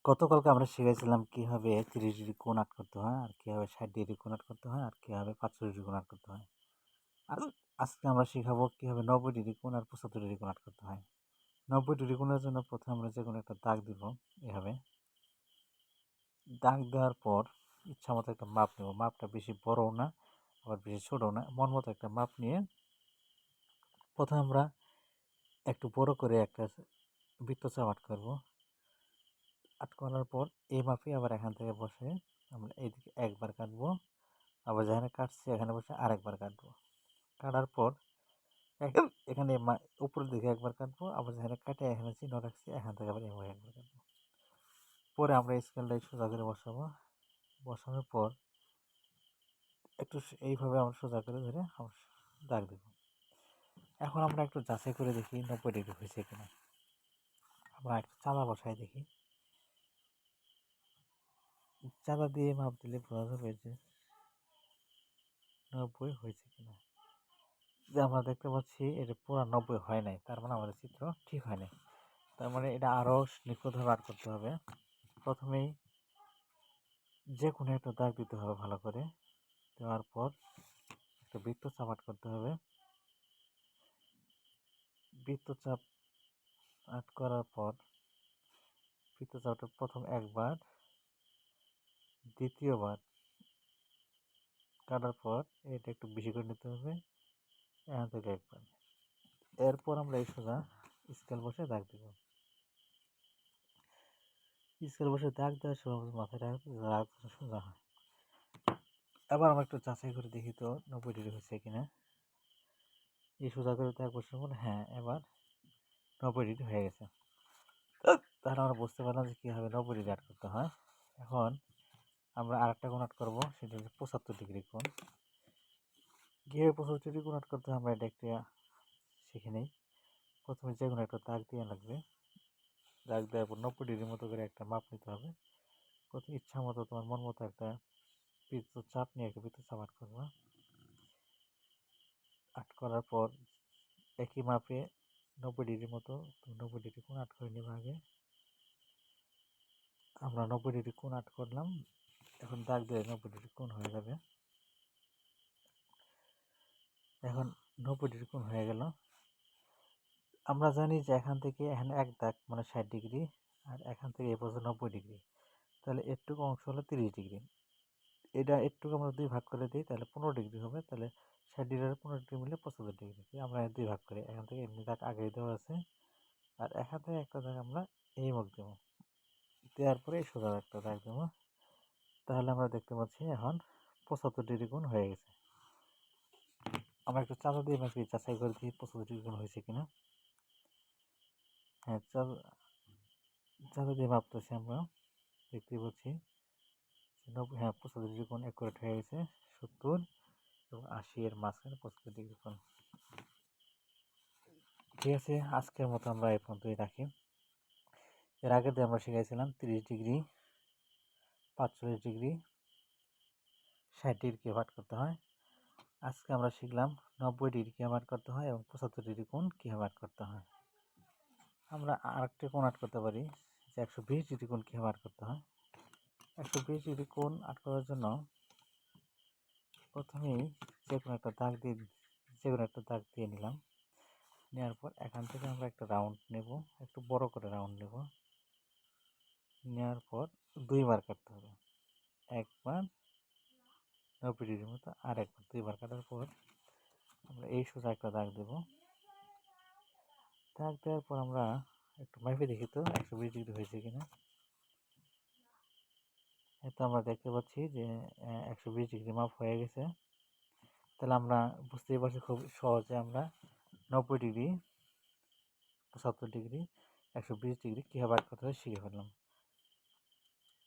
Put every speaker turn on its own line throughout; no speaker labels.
গতকালকে আমরা শিখেছিলাম কিভাবে 30 ডিগ্রি কোণ আঁট করতে হয় আর কিভাবে 60 ডিগ্রি কোণ আঁট করতে হয় আর কিভাবে 45 ডিগ্রি কোণ আঁট করতে হয়। আর আজকে আমরা শিখাবো কিভাবে 90 ডিগ্রি কোণ আর 75 ডিগ্রি কোণ আঁট করতে হয়। 90 ডিগ্রি কোণের জন্য প্রথমে আমরা যে কোনো একটা দাগ দিব। এভাবে দাগ দেওয়ার পর ইচ্ছা মতো একটা মাপ নেব। মাপটা বেশি বড়ও না আবার বেশি ছোটও না, মন মতো একটা মাপ নিয়ে প্রথমে আমরা একটু বড় করে একটা বৃত্তচাপ আঁট করবো। আঁট করার পর এই মাপে আবার এখান থেকে বসে আমরা এইদিকে একবার কাটবো, আবার যেখানে কাটছি এখানে বসে আরেকবার কাটবো। কাটার পর এখানে উপরের দিকে একবার কাটবো, আবার যেখানে কাটে এখানে চিহ্ন রাখছি এখান থেকে আবার এভাবে একবার কাটবো। পরে আমরা স্কেলটা সোজা করে বসাবো। বসানোর পর একটু এইভাবে আমরা সোজা করে ধরে দাগ দেব। এখন আমরা একটু যাচাই করে দেখি 90 ডিগ্রি হয়েছে কিনা। আমরা একটু চাঁদা বসাই দেখি। চাঁদা দিয়ে মাপ দিলে বোঝা যাবে যে 90 হয়েছে কিনা। যে আমরা দেখতে পাচ্ছি এটা পুরো 90 হয় নাই, তার মানে আমাদের চিত্র ঠিক হয় নাই। তার মানে এটা আরও নিখুঁতভাবে আর্ট করতে হবে। প্রথমেই যে কোনো একটা দাগ দিতে হবে ভালো করে। দেওয়ার পর একটা বৃত্তচাপ আর্ট করতে হবে। বৃত্তচাপ আর্ট করার পর বৃত্তচাপটা প্রথম একবার, দ্বিতীয়বার কাটার পর এটা একটু বেশি করে নিতে হবে, এখান থেকে একবার। এরপর আমরা এই সোজা স্কেল বসে দাগ দেব। স্কেল বসে দাগ দেওয়ার সময় মাথায় রাখতে সোজা হয়। এবার আমরা একটু যাচাই করে দেখি তো 90 ডিগ্রি হয়েছে কিনা। এই সোজা করে দাগ বসার পর হ্যাঁ, এবার 90 ডিগ্রি হয়ে গেছে। তাহলে আমরা বুঝতে পারলাম যে কীভাবে 90 ডিগ্রি আর্ট করতে হয়। এখন আমরা আরেকটা কোণ আর্ট করবো, সেটা হচ্ছে 75 ডিগ্রি কোণ। কীভাবে 75 ডিগ্রি কোণ আর্ট করতে হয় আমরা এটা একটা শিখে নিই। প্রথমে যে কোনো একটা দাগ দিয়ে লাগবে। দাগ দেওয়ার পর 90 ডিগ্রির মতো করে একটা মাপ নিতে হবে। প্রথমে ইচ্ছা মতো তোমার মন মতো একটা বৃত্তচাপ নিয়ে একটা বৃত্তচাপ আর্ট করবা। আর্ট করার পর একই মাপে 90 ডিগ্রির মতো 90 ডিগ্রি কোণ আর্ট করে নেবে আগে। আমরা 90 ডিগ্রি কোণ আর্ট করলাম। এখন দাগ দিয়ে 90 ডিগ্রি কোণ হয়ে যাবে। এখন 90 ডিগ্রি কোণ হয়ে গেল। আমরা জানি যে এখান থেকে এখানে এক দাগ মানে 60 ডিগ্রি, আর এখান থেকে এ পর্যন্ত 90 ডিগ্রি, তাহলে এটুকু অংশ হলো 30 ডিগ্রি। এটা একটু আমরা দুই ভাগ করে দিই, তাহলে 15 ডিগ্রি হবে। তাহলে 60 ডিগ্রি আর 15 ডিগ্রি মিলে 75 ডিগ্রি। আমরা দুই ভাগ করি, এখান থেকে এমনি দাগ আগে দেওয়া আছে, আর এখান থেকে একটা দাগ আমরা এই মুখ দেবো। দেওয়ার পরে সোজা একটা দাগ দেবো। তাহলে আমরা দেখতে পাচ্ছি এখন 75 ডিগ্রি কোণ হয়ে গেছে। আমরা একটু চাঁদা দিয়ে মাপি যাচাই করে দিই 75 ডিগ্রি কোণ হয়েছে কিনা। হ্যাঁ, চাঁদা দিয়ে মাপতেছি, আমরা দেখতে পাচ্ছি 90, হ্যাঁ 75 ডিগ্রি কোণ অ্যাকুরেট হয়ে গেছে। 70 এবং 80 এর মাঝখানে 75 ডিগ্রি কোণ। ঠিক আছে, আজকের মতো আমরা এই পর্যন্তই রাখি। এর আগে আমরা শিখাইছিলাম 30 ডিগ্রি, 45 ডিগ্রি, 60 ডিগ্রি কীভাবে আর্ট করতে হয়। আজকে আমরা শিখলাম 90 ডিগ্রি কীভাবে আর্ট করতে হয় এবং 75 ডিগ্রি কোণ কীভাবে আর্ট করতে হয়। আমরা আরেকটা কোণ আর্ট করতে পারি যে 120 ডিগ্রি কোণ কীভাবে আর্ট করতে হয়। 120 ডিগ্রি কোণ আর্ট করার জন্য প্রথমেই যে কোনো একটা দাগ দিয়ে নিলাম। নেওয়ার পর এখান থেকে আমরা একটা রাউন্ড নেব, একটু বড় করে রাউন্ড নেব। নেওয়ার পর দুইবার কাটতে হবে, একবার 90 ডিগ্রির মতো, আর একবার দুইবার কাটার পর আমরা এই সোজা একটা দাগ দেব। দাগ দেওয়ার পর আমরা একটু মাপে দেখি তো 120 ডিগ্রি হয়েছে কিনা। এতো আমরা দেখতে পাচ্ছি যে 120 ডিগ্রি মাপ হয়ে গেছে। তাহলে আমরা বুঝতেই পারছি খুব সহজে আমরা 90 ডিগ্রি, 75 ডিগ্রি, 120 ডিগ্রি কীভাবে আর্ট করতে হয় শিখে ফেললাম।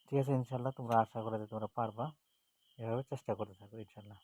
ঠিক আছে, ইনশাল্লাহ তোমরা আশা করা যে তোমরা পারবা। এভাবে চেষ্টা করতে থাকো ইনশাল্লাহ।